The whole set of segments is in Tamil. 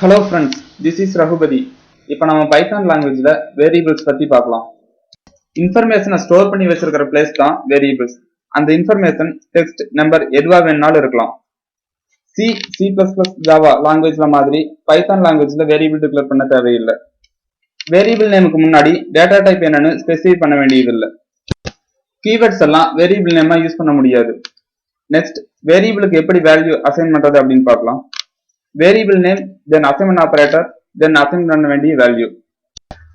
Hello friends, this is Rahubadi. இப்போ நம்ம பைத்தான் லாங்குவேஜ்ல வேரியபிள்ஸ் பத்தி பார்க்கலாம். இன்ஃபர்மேஷனை ஸ்டோர் பண்ணி வச்சிருக்கிற பிளேஸ் தான் வேரியபிள்ஸ். அந்த இன்ஃபர்மேஷன் டெக்ஸ்ட் நம்பர் எதுவா வேணாலும் இருக்கலாம். C++, ஜாவா லாங்குவேஜ்ல மாதிரி பைத்தான் லாங்குவேஜ்ல வேரியபிள் டிக்ளேர் பண்ண தேவையில்லை. வேரியபிள் நேமுக்கு முன்னாடி டேட்டா டைப் என்னன்னு ஸ்பெசிஃபை பண்ண வேண்டியதில்லை. கீவேர்ட்ஸ் எல்லாம் வேரியபிள் நேமா யூஸ் பண்ண முடியாது. நெக்ஸ்ட் வேரியபிளுக்கு எப்படி வேல்யூ அசைன் பண்றது அப்படின்னு பார்க்கலாம். Variable name, then assignment operator, then assign பண்ண வேண்டிய வேல்யூ.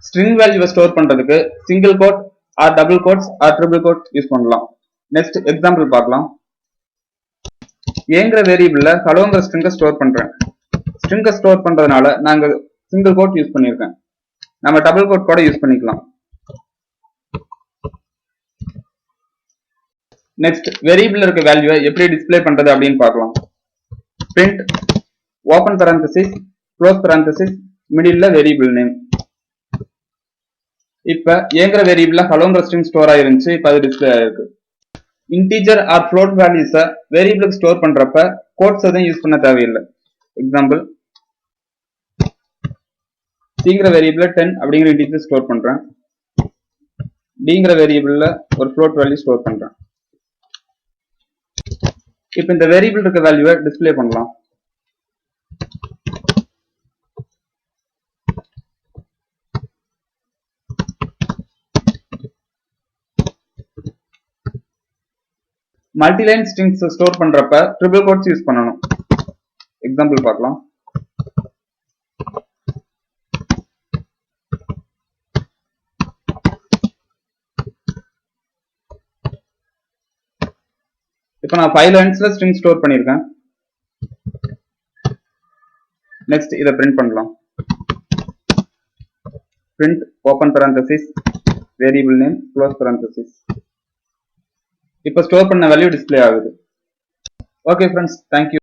ஸ்ட்ரிங் வேல்யூவை ஸ்டோர் பண்றதுக்கு single quote or double quotes or triple quote use பண்ணலாம். நெக்ஸ்ட் எக்ஸாம்பிள் பார்க்கலாம். ஏங்கிற வேரியபிள்ல ஹலோங்கிற ஸ்ட்ரிங்கை ஸ்டோர் பண்றேன். ஸ்ட்ரிங்கை ஸ்டோர் பண்றதுனால நாங்க சிங்கிள் கோட் யூஸ் பண்ணியிருக்கேன். நம்ம டபுள் கோட் கூட யூஸ் பண்ணிக்கலாம். நெக்ஸ்ட் வேரியபிள்ல இருக்க வேல்யூவை எப்படி டிஸ்பிளே பண்றது அப்படின்னு பார்க்கலாம். Print open parenthesis close parenthesis மிடில்ல வேரியபிள் நேம். இப்ப ஏங்கிற வேரியபிள்ல ஹலோங்கிற ஸ்ட்ரிங் ஸ்டோர் ஆயிருந்துச்சு. இப்ப அது டிஸ்பிளே ஆயிருக்கு. இன்டீஜர் ஆர் ஃப்ளோட் வேல்யூஸை வேரியபிளுக்கு ஸ்டோர் பண்றப்ப கோட்ஸ் எதுவும் யூஸ் பண்ண தேவையில்லை. எக்ஸாம்பிள், சிங்கிற வேரியபிள்ல 10 அப்படிங்கிற இன்டீஜர் ஸ்டோர் பண்றேன். டிங்கிற வேரியபிள்ல ஒரு ஃப்ளோட் வேல்யூ ஸ்டோர் பண்றேன். இப்ப இந்த வேரியபிள் இருக்க வேல்யூவை டிஸ்பிளே பண்ணலாம். மல்டிலைன் ஸ்ட்ரிங்ஸ் ஸ்டோர் பண்றப்ப ட்ரிபிள் கோட்ஸ் யூஸ் பண்ணணும். எக்ஸாம்பிள் பார்க்கலாம். இப்போ நான் 5 லைன்ஸ்ல ஸ்ட்ரிங் ஸ்டோர் பண்ணியிருக்கேன். நெக்ஸ்ட் இதை பிரிண்ட் பண்ணலாம். Print open parenthesis variable name close parenthesis. இப்போ ஸ்டோர் பண்ண வேல்யூ டிஸ்பிளே ஆகுது. Okay friends, thank you.